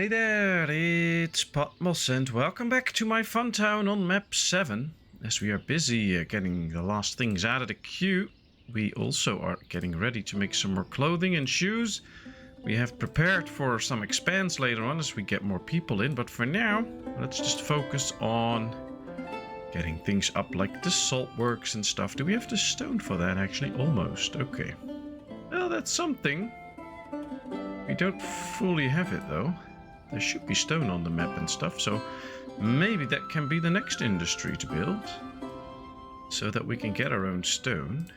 Hey there, it's Patmos and welcome back to my fun town on map 7. As we are busy getting the last things out of the queue, we also are getting ready to make some more clothing and shoes. We have prepared for some expanse later on as we get more people in, but for now, let's just focus on getting things up like the Saltworks and stuff. Do we have the stone for that actually? Almost, okay. Well, that's something. We don't fully have it though. There should be stone on the map and stuff, so maybe that can be the next industry to build. So that we can get our own stone.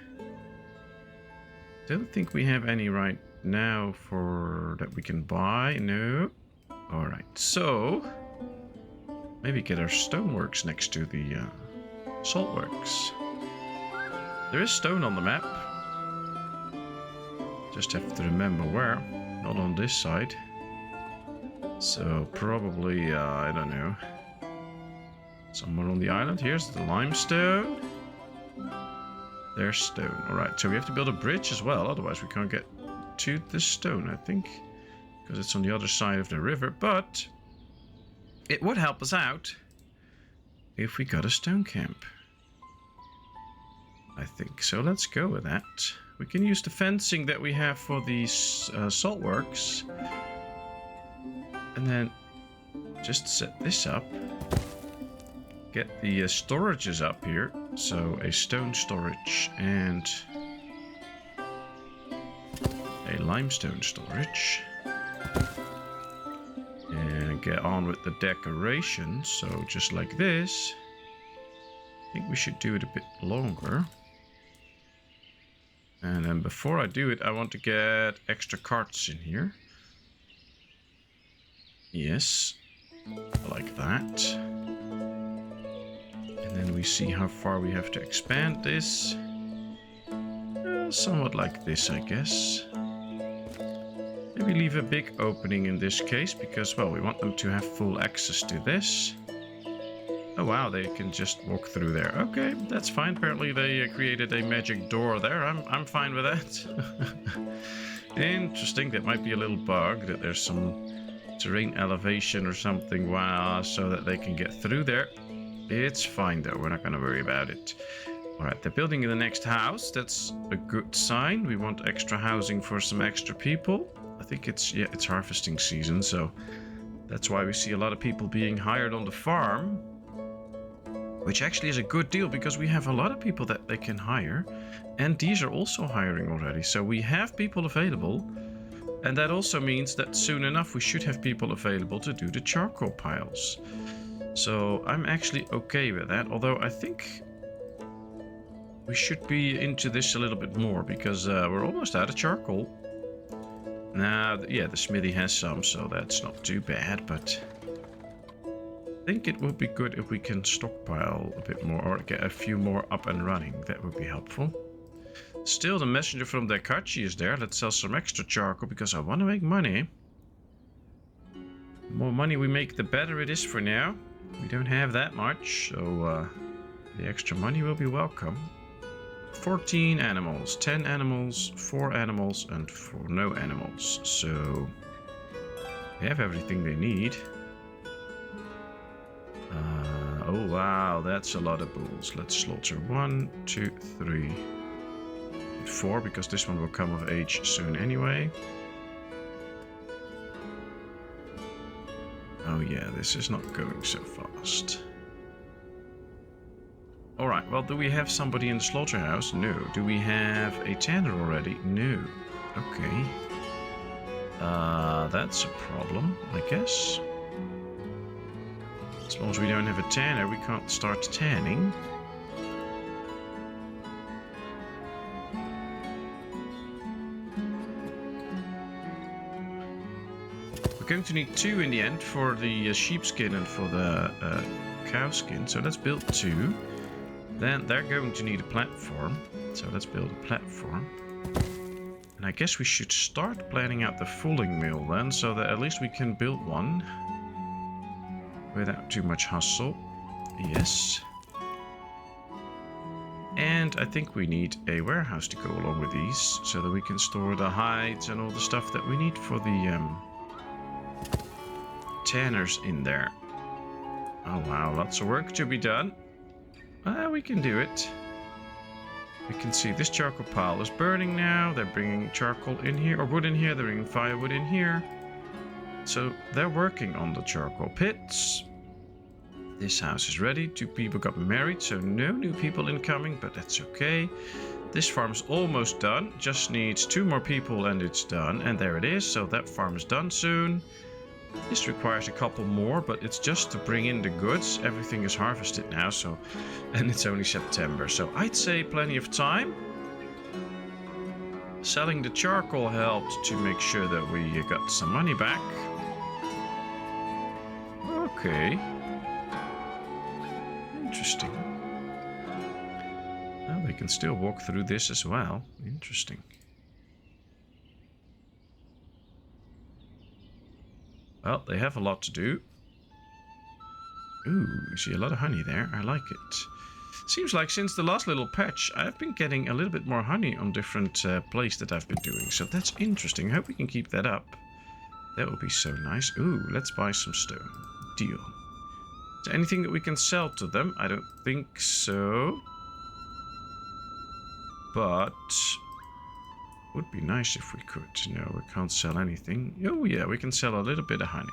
Don't think we have any right now for that we can buy. No. Alright, so maybe get our stoneworks next to the saltworks. There is stone on the map. Just have to remember where. Not on this side. So probably, I don't know, somewhere on the island. Here's the limestone. There's stone. Alright, so we have to build a bridge as well, otherwise we can't get to the stone, I think. Because it's on the other side of the river, but it would help us out if we got a stone camp. I think so. Let's go with that. We can use the fencing that we have for these saltworks. And then just set this up. Get the storages up here. So a stone storage and a limestone storage. And get on with the decoration. So just like this. I think we should do it a bit longer. And then before I do it, I want to get extra carts in here. Yes, like that. And then we see how far we have to expand this. Somewhat like this, I guess. Maybe leave a big opening in this case, because, well, we want them to have full access to this. Oh wow, they can just walk through there. Okay, that's fine. Apparently they created a magic door there. I'm fine with that. Interesting, that might be a little bug, that there's some terrain elevation or something, wow, so that they can get through there. It's fine though, we're not going to worry about it. Alright, they're building in the next house. That's a good sign. We want extra housing for some extra people. I think it's harvesting season, so that's why we see a lot of people being hired on the farm, which actually is a good deal because we have a lot of people that they can hire, and these are also hiring already, so we have people available. And that also means that soon enough we should have people available to do the charcoal piles. So I'm actually okay with that, although I think we should be into this a little bit more, because we're almost out of charcoal. Now, yeah, the smithy has some, so that's not too bad, but I think it would be good if we can stockpile a bit more, or get a few more up and running. That would be helpful. Still, the messenger from Dakachi is there. Let's sell some extra charcoal because I want to make money. The more money we make, the better it is for now. We don't have that much, so the extra money will be welcome. 14 animals, 10 animals, 4 animals, and 4 no animals. So they have everything they need. Oh wow, that's a lot of bulls. Let's slaughter 1, 2, 3. 4, because this one will come of age soon anyway. Oh yeah, this is not going so fast. Alright, well, do we have somebody in the slaughterhouse? No. Do we have a tanner already? No. Okay. That's a problem, I guess. As long as we don't have a tanner, we can't start tanning. We're going to need 2 in the end for the sheepskin and for the cow skin. So let's build 2. Then they're going to need a platform. So let's build a platform. And I guess we should start planning out the fulling mill then, so that at least we can build one without too much hustle. Yes. And I think we need a warehouse to go along with these, so that we can store the hides and all the stuff that we need for the tanners in there. Oh wow, lots of work to be done. We can do it. We can see this charcoal pile is burning now. They're bringing charcoal in here, or wood in here. They're bringing firewood in here. So they're working on the charcoal pits. This house is ready. 2 people got married, so no new people incoming, but that's okay. This farm's almost done. Just needs 2 more people and it's done. And there it is. So that farm is done soon. This requires a couple more, but it's just to bring in the goods. Everything is harvested now, so, and it's only September, so I'd say plenty of time. Selling the charcoal helped to make sure that we got some money back. Okay. Interesting. Well, they can still walk through this as well. Interesting. Well, they have a lot to do. Ooh, you see a lot of honey there. I like it. Seems like since the last little patch, I've been getting a little bit more honey on different plays that I've been doing. So that's interesting. I hope we can keep that up. That would be so nice. Ooh, let's buy some stone. Deal. Is there anything that we can sell to them? I don't think so. But would be nice if we could. No, we can't sell anything. Oh yeah, we can sell a little bit of honey.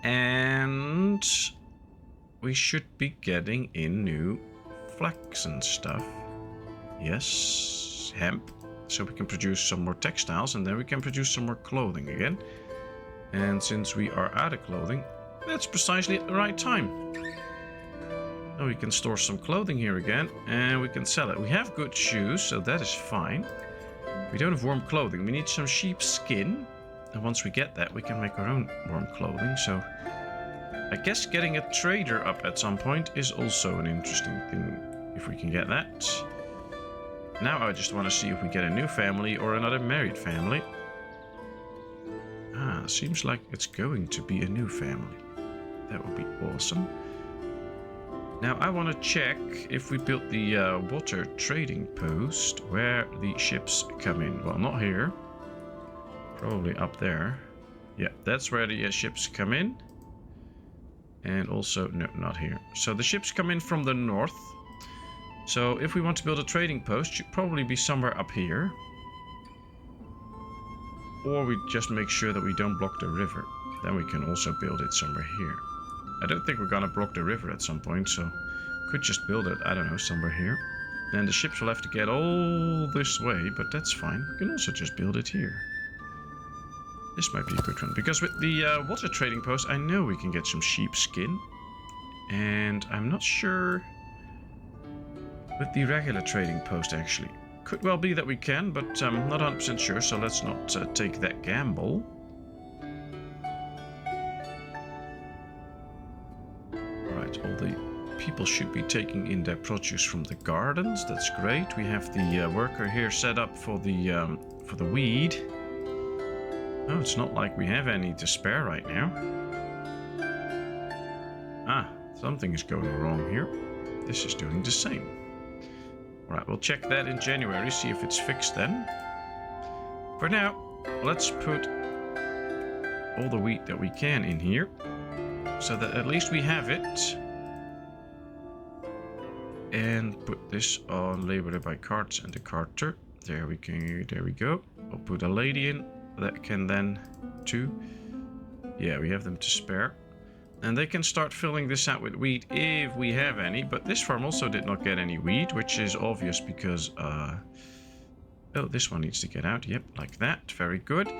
And we should be getting in new flax and stuff. Yes, hemp. So we can produce some more textiles and then we can produce some more clothing again. And since we are out of clothing, that's precisely at the right time. Oh, we can store some clothing here again, and we can sell it. We have good shoes, so that is fine. We don't have warm clothing. We need some sheep skin. And once we get that, we can make our own warm clothing. So I guess getting a trader up at some point is also an interesting thing, if we can get that. Now I just want to see if we get a new family or another married family. Ah, seems like it's going to be a new family. That would be awesome. Now I want to check if we built the water trading post where the ships come in. Well, not here. Probably up there. Yeah, that's where the ships come in. And also, no, not here. So the ships come in from the north. So if we want to build a trading post, it should probably be somewhere up here. Or we just make sure that we don't block the river. Then we can also build it somewhere here. I don't think we're gonna block the river at some point, so could just build it, I don't know, somewhere here. Then the ships will have to get all this way, but that's fine. We can also just build it here. This might be a good one, because with the water trading post, I know we can get some sheep skin. And I'm not sure with the regular trading post, actually. Could well be that we can, but I'm not 100% sure, so let's not take that gamble. All the people should be taking in their produce from the gardens. That's great. We have the worker here set up for the weed. Oh, it's not like we have any to spare right now. Ah, something is going wrong here. This is doing the same. All right, we'll check that in January, see if it's fixed then. For now, let's put all the wheat that we can in here, so that at least we have it. And put this on labeled by carts and the carter. There we go. I'll put a lady in that can then too. Yeah, we have them to spare. And they can start filling this out with wheat if we have any. But this farm also did not get any wheat, which is obvious because oh, this one needs to get out. Yep, like that. Very good.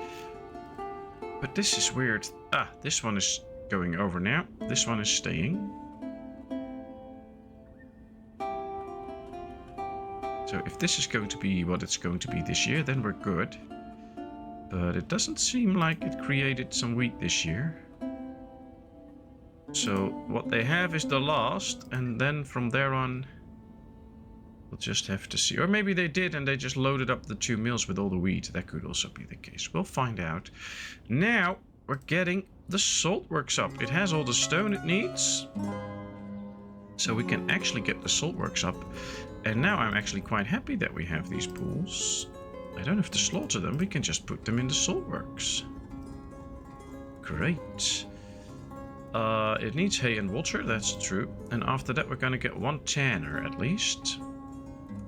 But this is weird. Ah, this one is going over now. This one is staying. So if this is going to be what it's going to be this year, then we're good. But it doesn't seem like it created some wheat this year. So what they have is the last, and then from there on, we'll just have to see. Or maybe they did and they just loaded up the 2 mills with all the wheat. That could also be the case. We'll find out. Now we're getting the Saltworks up. It has all the stone it needs. So we can actually get the Saltworks up. And now I'm actually quite happy that we have these pools. I don't have to slaughter them. We can just put them in the Saltworks. Great. It needs hay and water, that's true. And after that we're gonna get one tanner at least.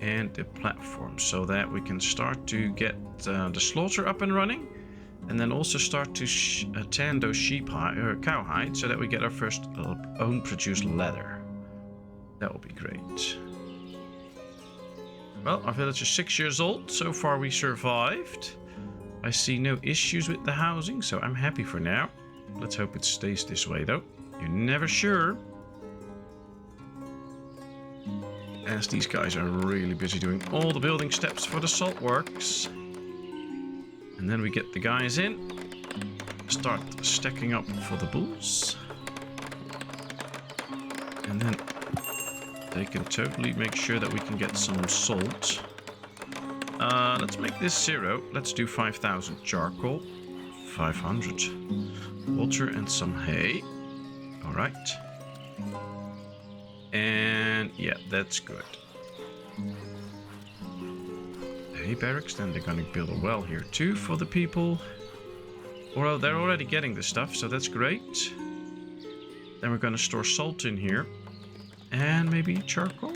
And a platform, so that we can start to get the slaughter up and running. And then also start to tan those cowhide, so that we get our first own produced leather. That will be great. Well, our village is 6 years old. So far we survived. I see no issues with the housing, so I'm happy for now. Let's hope it stays this way though. You're never sure. As these guys are really busy doing all the building steps for the Saltworks. And then we get the guys in. Start stacking up for the bulls. And then they can totally make sure that we can get some salt. Let's make this 0. Let's do 5,000 charcoal. 500 water and some hay. Alright. And yeah, that's good. Hay barracks, then they're gonna build a well here too for the people. Well, they're already getting the stuff, so that's great. Then we're gonna store salt in here. And maybe charcoal?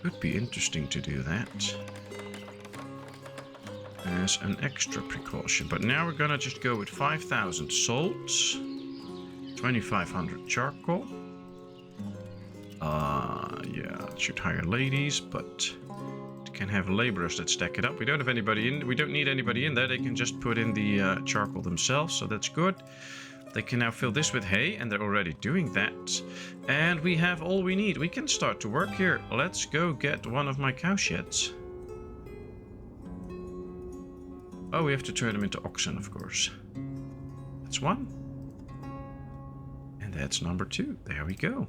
Could be interesting to do that. As an extra precaution. But now we're gonna just go with 5,000 salt. 2,500 charcoal. Yeah, it should hire ladies, but can have laborers that stack it up. We don't have anybody in. We don't need anybody in there. They can just put in the charcoal themselves, so that's good. They can now fill this with hay, and they're already doing that. And we have all we need. We can start to work here. Let's go get one of my cow sheds. Oh, we have to turn them into oxen, of course. That's one. And that's number 2. There we go.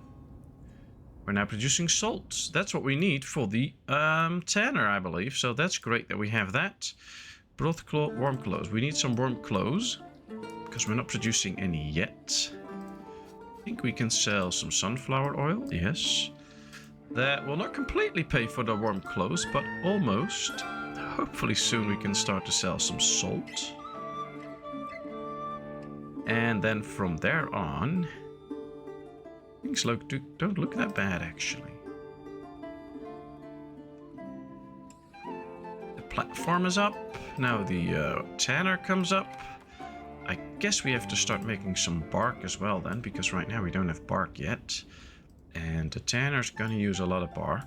We're now producing salt. That's what we need for the tanner, I believe. So that's great that we have that. Broth cloth, warm clothes. We need some warm clothes because we're not producing any yet. I think we can sell some sunflower oil. Yes. That will not completely pay for the warm clothes, but almost. Hopefully soon we can start to sell some salt. And then from there on, things don't look that bad, actually. The platform is up. Now the tanner comes up. I guess we have to start making some bark as well then, because right now we don't have bark yet. And the tanner's gonna use a lot of bark.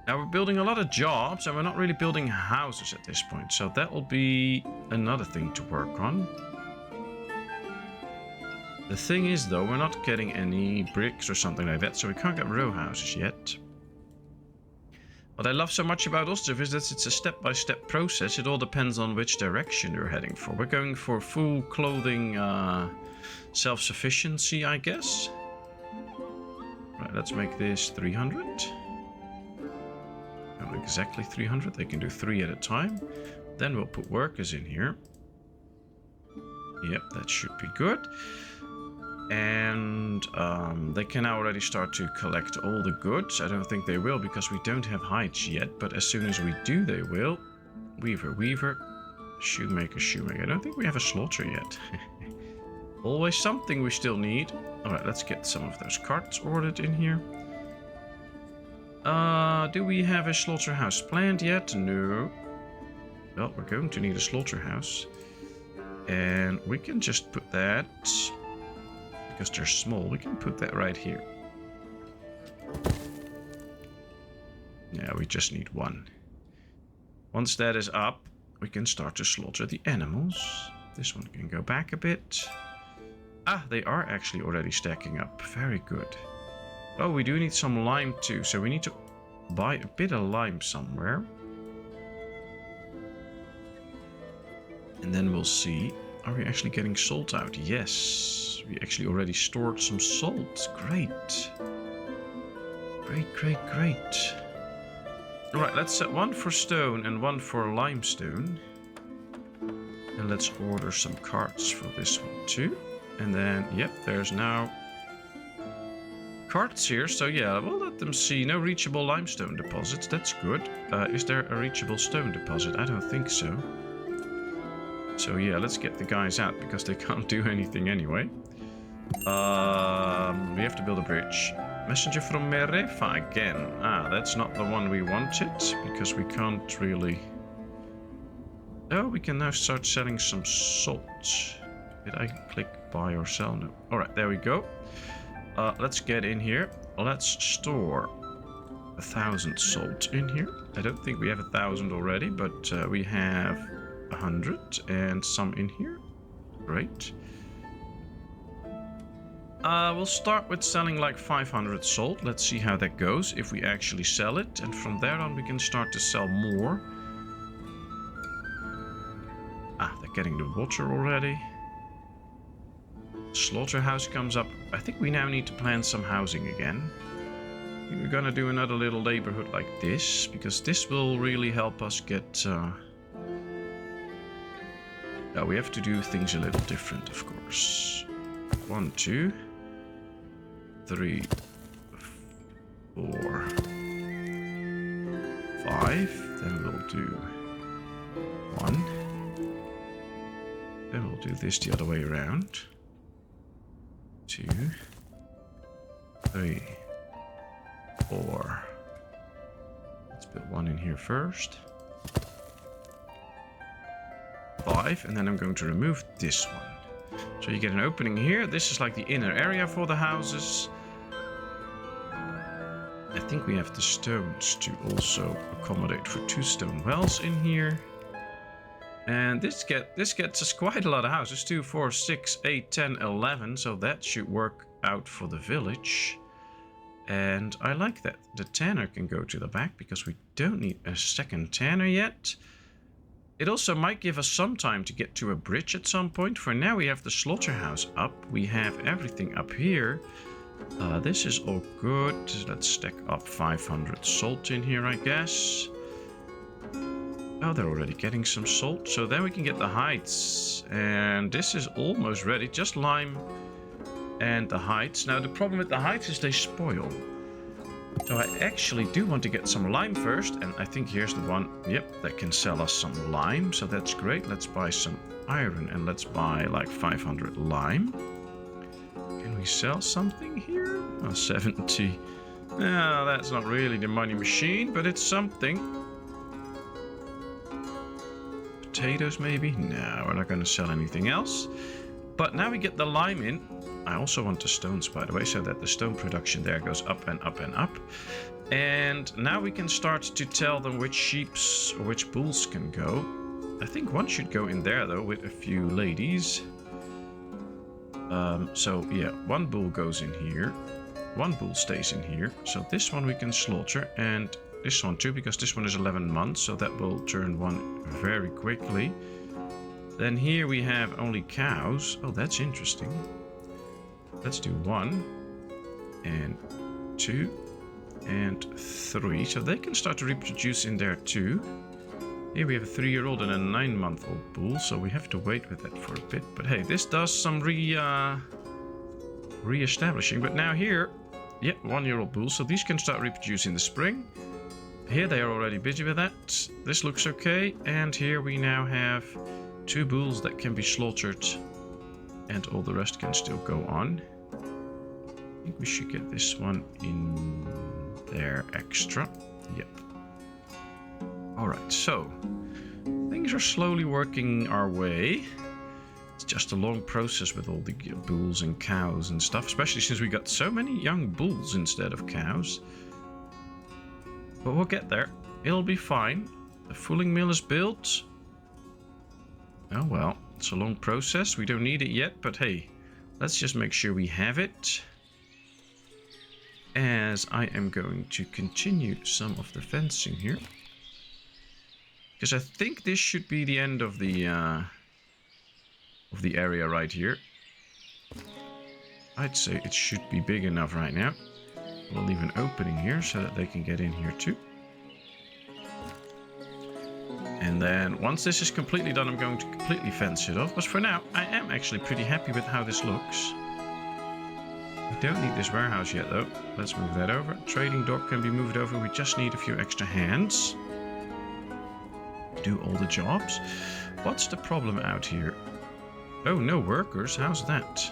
Now we're building a lot of jobs, and we're not really building houses at this point. So that will be another thing to work on. The thing is, though, we're not getting any bricks or something like that, so we can't get row houses yet. What I love so much about Ostriv is that it's a step-by-step process. It all depends on which direction you're heading for. We're going for full clothing self-sufficiency, I guess. Right, let's make this 300. Not exactly 300. They can do 3 at a time. Then we'll put workers in here. Yep, that should be good. And they can now already start to collect all the goods. I don't think they will because we don't have hides yet. But as soon as we do, they will. Weaver, weaver. Shoemaker, shoemaker. I don't think we have a slaughter yet. Always something we still need. Alright, let's get some of those carts ordered in here. Do we have a slaughterhouse planned yet? No. Well, we're going to need a slaughterhouse. And we can just put that... because they're small, we can put that right here. Yeah, we just need one. Once that is up, we can start to slaughter the animals. This one can go back a bit. Ah, they are actually already stacking up. Very good. Oh, we do need some lime too, so we need to buy a bit of lime somewhere. And then we'll see. Are we actually getting salt out? Yes. We actually already stored some salt. Great. Great, great, great. Alright, let's set one for stone and one for limestone. And let's order some carts for this one too. And then, yep, there's now carts here. So yeah, we'll let them see. No reachable limestone deposits. That's good. Is there a reachable stone deposit? I don't think so. So yeah, let's get the guys out because they can't do anything anyway. We have to build a bridge. Messenger from Merefa again. Ah, that's not the one we wanted because we can't really... Oh, we can now start selling some salt. Did I click buy or sell? No. Alright, there we go. Let's get in here. Let's store 1,000 salt in here. I don't think we have 1,000 already, but we have 100 and some in here. Great. We'll start with selling like 500 salt. Let's see how that goes if we actually sell it. And from there on we can start to sell more. Ah, they're getting the water already. Slaughterhouse comes up. I think we now need to plan some housing again. We're gonna do another little neighborhood like this, because this will really help us get... Yeah, we have to do things a little different, of course. 1, 2, 3, 4, 5. Then we'll do 1. Then we'll do this the other way around. 2, 3, 4. Let's put 1 in here first. 5, and then I'm going to remove this one. So you get an opening here. This is like the inner area for the houses. I think we have the stones to also accommodate for 2 stone wells in here. And this gets us quite a lot of houses. 2, 4, 6, 8, 10, 11. So that should work out for the village. And I like that. The tanner can go to the back because we don't need a second tanner yet. It also might give us some time to get to a bridge at some point. For now we have the slaughterhouse up. We have everything up here. This is all good. Let's stack up 500 salt in here, I guess. Oh, they're already getting some salt. So then we can get the heights. And this is almost ready. Just lime and the heights. Now the problem with the heights is they spoil. So I actually do want to get some lime first. And I think here's the one, yep, that can sell us some lime. So that's great. Let's buy some iron and let's buy like 500 lime. Can we sell something here? Oh, 70. No, that's not really the money machine, but it's something. Potatoes maybe? No, we're not going to sell anything else. But now we get the lime in. I also want the stones, by the way, so that the stone production there goes up and up and up. And now we can start to tell them which sheeps or which bulls can go. I think one should go in there, though, with a few ladies. So, yeah, 1 bull goes in here. 1 bull stays in here. So this one we can slaughter, and this one too, because this one is 11 months, so that will turn 1 very quickly. Then here we have only cows. Oh, that's interesting. Let's do 1 and 2 and 3. So they can start to reproduce in there too. Here we have a 3-year-old and a 9-month-old bull, so we have to wait with that for a bit. But hey, this does some re-establishing. But now here, yeah, 1-year-old bulls, so these can start reproducing in the spring. Here they are already busy with that. This looks okay. And here we now have 2 bulls that can be slaughtered. And all the rest can still go on. I think we should get this one in there extra. Yep. Alright, so things are slowly working our way. It's just a long process with all the bulls and cows and stuff, especially since we got so many young bulls instead of cows. But we'll get there. It'll be fine. The fulling mill is built. Oh well, it's a long process. We don't need it yet, but hey, let's just make sure we have it. As I am going to continue some of the fencing here. Because I think this should be the end of the area right here. I'd say it should be big enough right now. We'll leave an opening here so that they can get in here too. And then once this is completely done, I'm going to completely fence it off. But for now, I am actually pretty happy with how this looks. We don't need this warehouse yet though. Let's move that over. Trading dock can be moved over. We just need a few extra hands. Do all the jobs. What's the problem out here? Oh, no workers. How's that?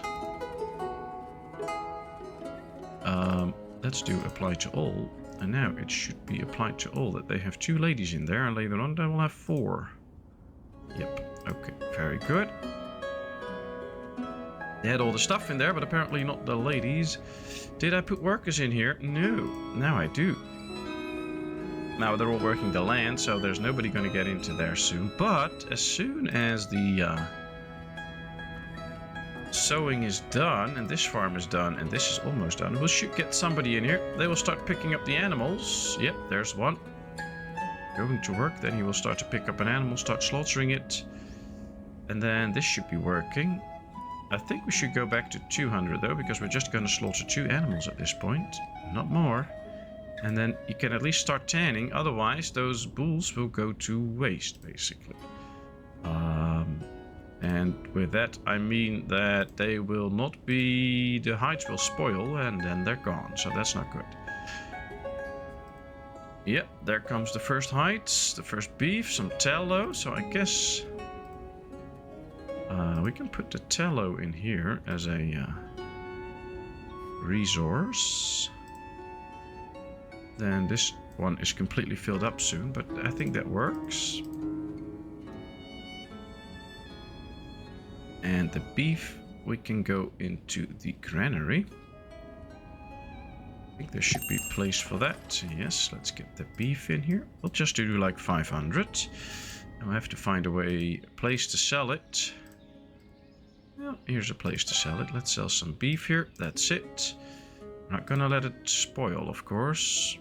Let's do apply to all. And now it should be applied to all that they have 2 ladies in there. And later on they will have 4. Yep. Okay. Very good. They had all the stuff in there, but apparently not the ladies. Did I put workers in here? No. Now I do. Now they're all working the land, so there's nobody going to get into there soon. But as soon as the sowing is done, and this farm is done, and this is almost done, we should get somebody in here. They will start picking up the animals. Yep, there's one. Going to work. Then he will start to pick up an animal, start slaughtering it. And then this should be working. I think we should go back to 200 though, because we're just going to slaughter 2 animals at this point. Not more. And then you can at least start tanning. Otherwise, those bulls will go to waste, basically. And with that, I mean that they will not be... The hides will spoil, and then they're gone. So that's not good. Yep, there comes the first hides, the first beef, some tallow. So I guess... we can put the tallow in here as a resource. Then this one is completely filled up soon, but I think that works. And the beef, we can go into the granary. I think there should be a place for that. Yes, let's get the beef in here. We'll just do like 500. And we'll have to find a place to sell it. Well, here's a place to sell it. Let's sell some beef here. That's it. We're not gonna let it spoil, of course.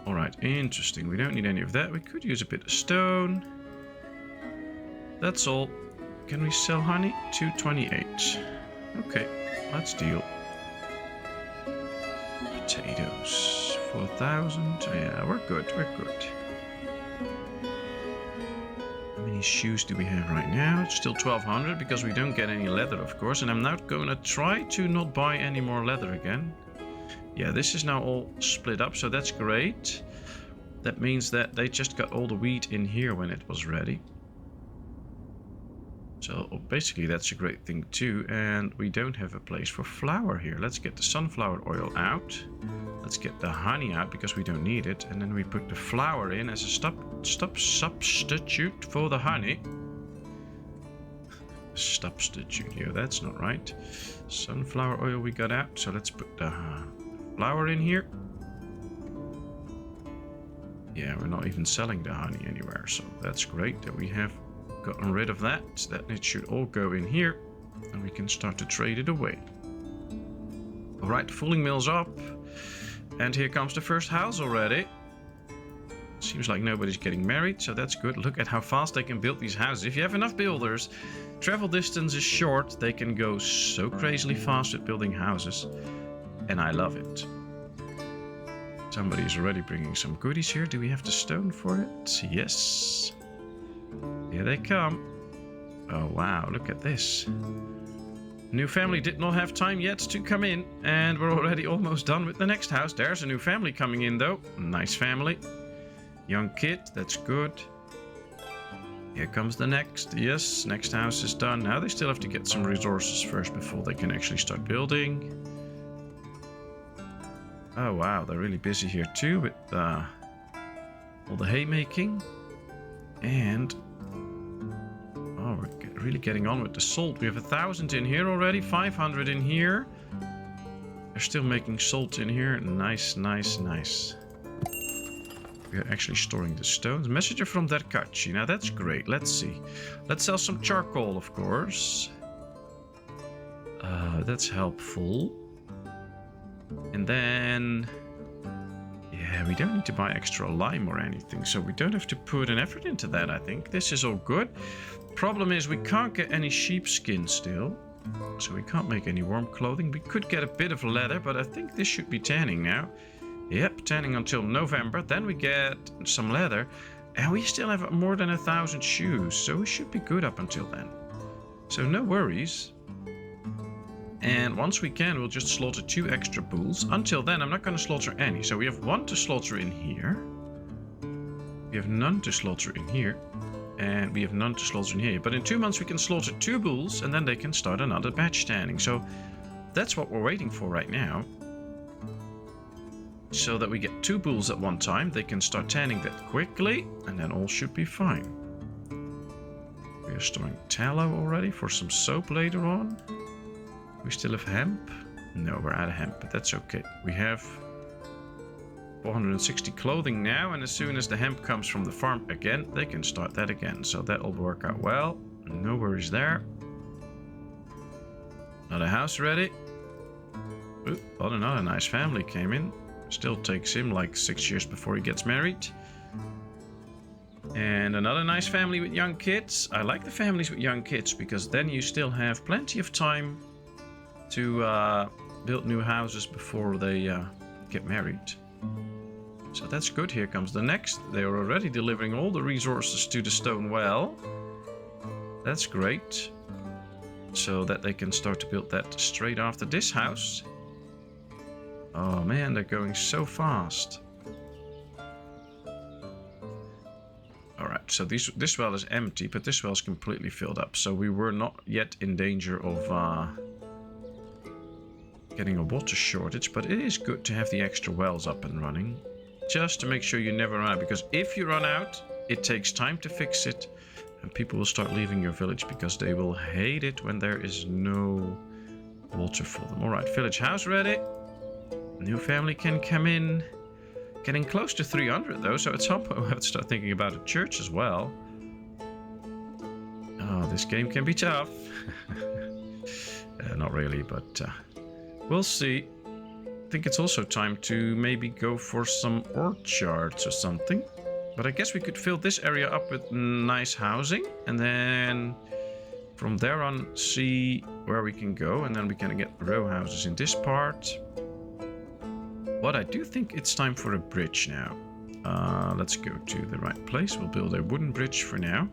Alright, interesting. We don't need any of that. We could use a bit of stone. That's all. Can we sell honey? 228. Okay, let's deal. Potatoes. 4,000. Yeah, we're good. We're good. How many shoes do we have right now? It's still 1,200 because we don't get any leather, of course. And I'm now going to try to not buy any more leather again. Yeah, this is now all split up, so that's great. That means that they just got all the wheat in here when it was ready. So basically that's a great thing too. And we don't have a place for flour here. Let's get the sunflower oil out. Let's get the honey out because we don't need it. And then we put the flour in as a substitute for the honey. Substitute, yeah, that's not right. Sunflower oil we got out. So let's put the flour in here. Yeah, we're not even selling the honey anywhere. So that's great that we have gotten rid of that. That it should all go in here. And we can start to trade it away. Alright, fulling mill's up. And here comes the first house already. Seems like nobody's getting married, so that's good. Look at how fast they can build these houses. If you have enough builders, travel distance is short. They can go so crazily fast at building houses. And I love it. Somebody is already bringing some goodies here. Do we have the stone for it? Yes. Here they come. Oh wow, look at this. New family did not have time yet to come in, and we're already almost done with the next house. There's a new family coming in though. Nice family. Young kid, that's good. Here comes the next. Yes, next house is done. Now they still have to get some resources first before they can actually start building. Oh wow, they're really busy here too with all the haymaking. And oh, we're really getting on with the salt. We have 1,000 in here already, 500 in here. They're still making salt in here. Nice, nice, nice. We are actually storing the stones. Messenger from Derkachi. Now that's great. Let's see. Let's sell some charcoal, of course. That's helpful. And then... yeah, we don't need to buy extra lime or anything, so we don't have to put an effort into that, I think. This is all good. Problem is we can't get any sheepskin still, so we can't make any warm clothing. We could get a bit of leather, but I think this should be tanning now. Yep, tanning until November. Then we get some leather, and we still have more than 1,000 shoes, so we should be good up until then. So no worries. And once we can, we'll just slaughter 2 extra bulls. Until then, I'm not going to slaughter any. So we have 1 to slaughter in here. We have none to slaughter in here. And we have none to slaughter in here. But in 2 months we can slaughter 2 bulls and then they can start another batch tanning. So that's what we're waiting for right now. So that we get 2 bulls at one time. They can start tanning that quickly and then all should be fine. We are storing tallow already for some soap later on. We still have hemp. No, we're out of hemp, but that's okay. We have 460 clothing now, and as soon as the hemp comes from the farm again, they can start that again. So that'll work out well. No worries there. Another house ready. Ooh, well, another nice family came in. Still takes him like 6 years before he gets married. And another nice family with young kids. I like the families with young kids because then you still have plenty of time to build new houses before they get married. So that's good. Here comes the next. They are already delivering all the resources to the stone well. That's great. So that they can start to build that straight after this house. Oh man, they're going so fast. Alright, so this well is empty, but this well is completely filled up. So we were not yet in danger of getting a water shortage, but it is good to have the extra wells up and running. Just to make sure you never run out, because if you run out, it takes time to fix it, and people will start leaving your village because they will hate it when there is no water for them. Alright, village house ready. New family can come in. Getting close to 300 though, so at some point we'll have to start thinking about a church as well. Oh, this game can be tough. Not really, but we'll see. I think it's also time to maybe go for some orchards or something. But I guess we could fill this area up with nice housing. And then from there on see where we can go. And then we can get row houses in this part. But I do think it's time for a bridge now. Let's go to the right place. We'll build a wooden bridge for now.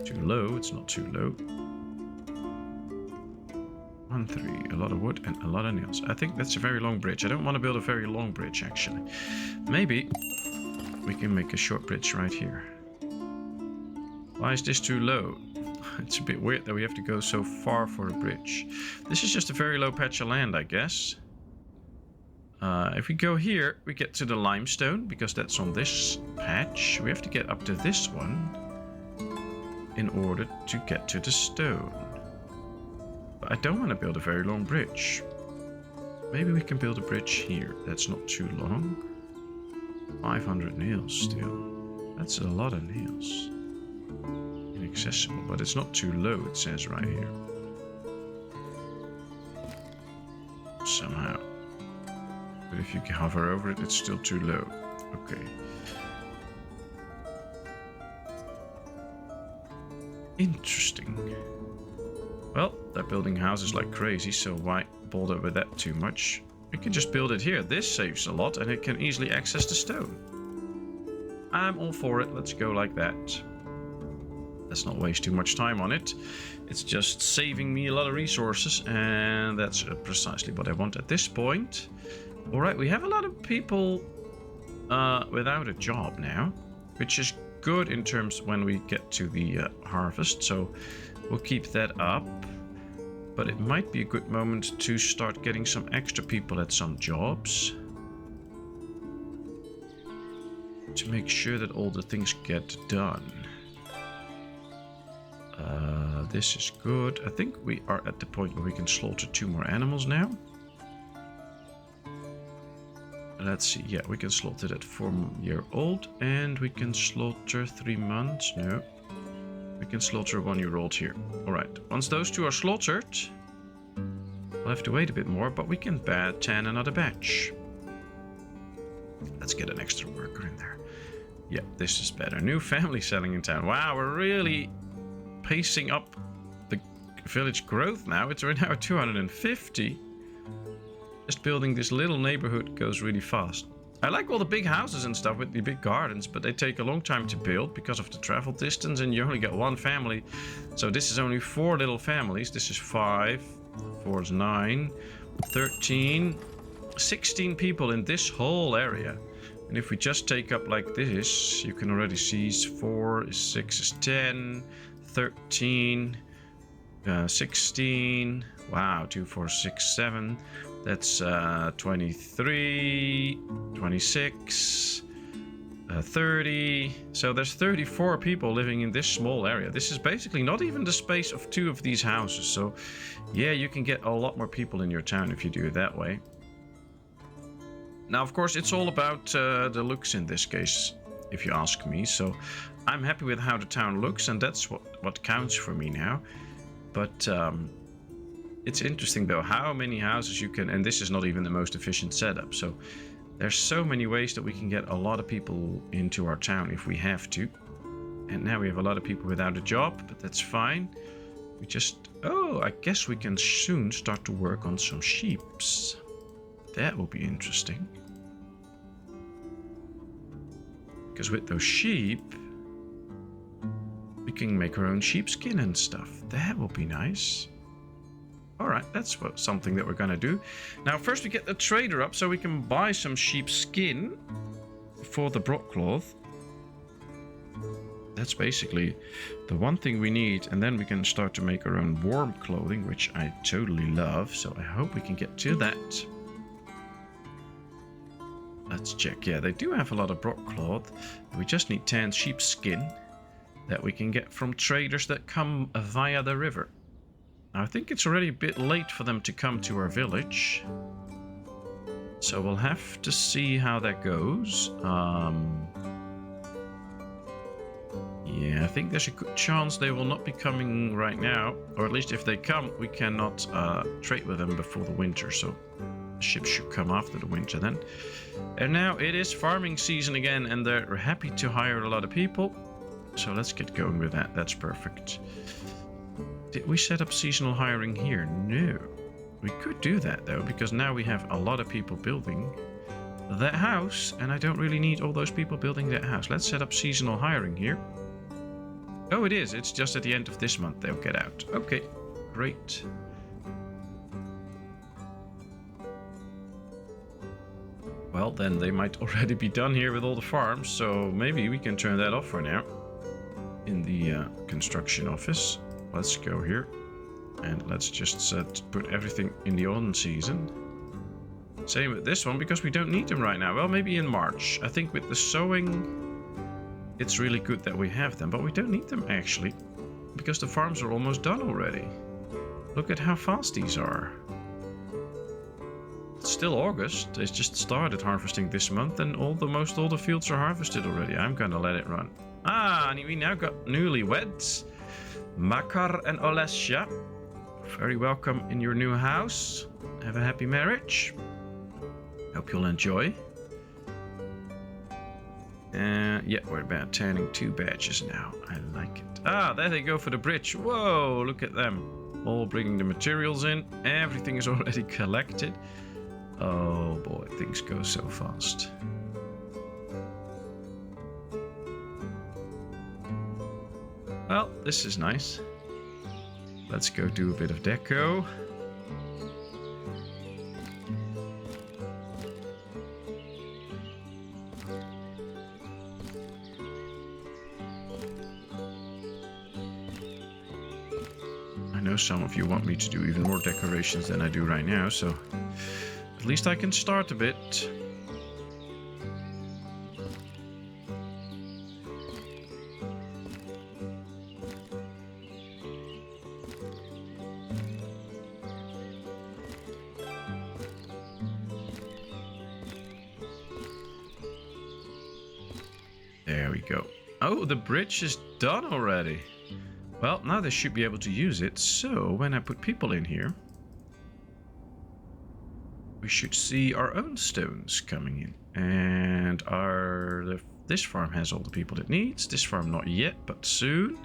Too low. It's not too low. 1, 3, a lot of wood and a lot of nails. I think that's a very long bridge. I don't want to build a very long bridge, actually. Maybe we can make a short bridge right here. Why is this too low? It's a bit weird that we have to go so far for a bridge. This is just a very low patch of land, I guess. If we go here, we get to the limestone, because that's on this patch. We have to get up to this one in order to get to the stone. I don't want to build a very long bridge. Maybe we can build a bridge here. That's not too long. 500 nails still. That's a lot of nails. Inaccessible, but it's not too low, it says right here. Somehow. But if you can hover over it, it's still too low. Okay. Interesting. Well, they're building houses like crazy, so why bother with that too much? We can just build it here. This saves a lot, and it can easily access the stone. I'm all for it. Let's go like that. Let's not waste too much time on it. It's just saving me a lot of resources, and that's precisely what I want at this point. Alright, we have a lot of people without a job now, which is good in terms when we get to the harvest, so we'll keep that up. But it might be a good moment to start getting some extra people at some jobs, to make sure that all the things get done. This is good. I think we are at the point where we can slaughter 2 more animals now. Let's see. Yeah, we can slaughter that 4-year-old, and we can slaughter 3 months. No. We can slaughter a 1-year-old here. Alright, once those 2 are slaughtered, we'll have to wait a bit more, but we can tan another batch. Let's get an extra worker in there. Yeah, this is better. New family selling in town. Wow, we're really pacing up the village growth now. We're now at 250. Just building this little neighborhood goes really fast. I like all the big houses and stuff with the big gardens, but they take a long time to build because of the travel distance, and you only get 1 family. So this is only 4 little families. This is 5, 4 is 9, 13, 16 people in this whole area. And if we just take up like this, you can already see 4 is 6 is 10, 13, 16. Wow, 2, 4, 6, 7. That's 23, 26, 30. So there's 34 people living in this small area. This is basically not even the space of 2 of these houses. So yeah, you can get a lot more people in your town if you do it that way. Now, of course, it's all about the looks in this case, if you ask me. So I'm happy with how the town looks, and that's what counts for me now. But it's interesting, though, how many houses you can... And this is not even the most efficient setup. So there's so many ways that we can get a lot of people into our town if we have to. And now we have a lot of people without a job, but that's fine. We just... Oh, I guess we can soon start to work on some sheeps. That will be interesting. Because with those sheep, we can make our own sheepskin and stuff. That will be nice. Alright, that's something that we're gonna do. Now, first we get the trader up so we can buy some sheepskin for the broadcloth. That's basically the one thing we need. And then we can start to make our own warm clothing, which I totally love. So I hope we can get to that. Let's check. Yeah, they do have a lot of broadcloth. We just need 10 sheepskin that we can get from traders that come via the river. Now, I think it's already a bit late for them to come to our village. So we'll have to see how that goes. Yeah, I think there's a good chance they will not be coming right now. Or at least if they come, we cannot trade with them before the winter. So ships should come after the winter then. And now it is farming season again, and they're happy to hire a lot of people. So let's get going with that. That's perfect. Did we set up seasonal hiring here? No. We could do that though, because now we have a lot of people building that house, and I don't really need all those people building that house. Let's set up seasonal hiring here. Oh, it is. It's just at the end of this month they'll get out. Okay, great. Well, then they might already be done here with all the farms, so maybe we can turn that off for now in the construction office. Let's go here and let's just put everything in the on season. Same with this one, because we don't need them right now. Well, maybe in March. I think with the sowing, it's really good that we have them, but we don't need them actually, because the farms are almost done already. Look at how fast these are. It's still August. They just started harvesting this month, and almost all the fields are harvested already. I'm gonna let it run. Ah, and we now got newlyweds, Makar and Olesya. Very welcome in your new house. Have a happy marriage. Hope you'll enjoy. Yeah, we're about turning 2 badges now. I like it. Ah, there they go for the bridge. Whoa, look at them. All bringing the materials in. Everything is already collected. Oh boy, things go so fast. Well, this is nice. Let's go do a bit of deco. I know some of you want me to do even more decorations than I do right now, so at least I can start a bit. There we go. Oh, the bridge is done already. Well, now they should be able to use it. So when I put people in here, we should see our own stones coming in. And this farm has all the people it needs. This farm not yet, but soon.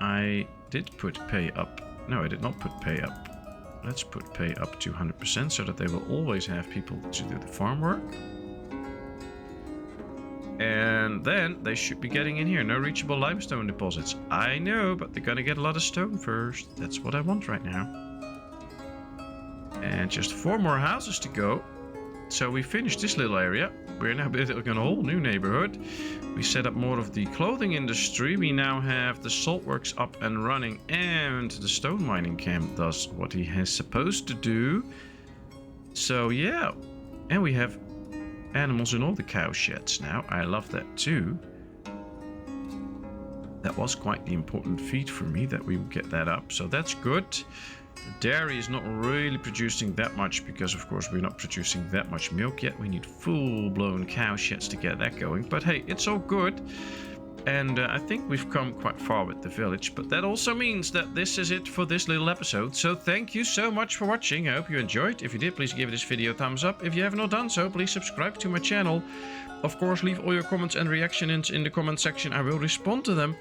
I did put pay up. No, I did not put pay up. Let's put pay up to 100% so that they will always have people to do the farm work. And then they should be getting in here. No reachable limestone deposits. I know, but they're gonna get a lot of stone first. That's what I want right now. And just 4 more houses to go. so we finished this little area. We're now building a whole new neighborhood. We set up more of the clothing industry. We now have the Saltworks up and running, and the stone mining camp does what he has supposed to do. So yeah, and we have animals in all the cow sheds now. I love that too. That was quite the important feat for me that we would get that up, so that's good. The dairy is not really producing that much because, of course, we're not producing that much milk yet. We need full-blown cow sheds to get that going. But hey, it's all good. And I think we've come quite far with the village. But that also means that this is it for this little episode. So thank you so much for watching. I hope you enjoyed. If you did, please give this video a thumbs up. If you have not done so, please subscribe to my channel. Of course, leave all your comments and reactions in the comment section. I will respond to them.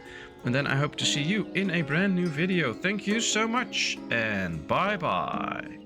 And then I hope to see you in a brand new video. Thank you so much, and bye-bye.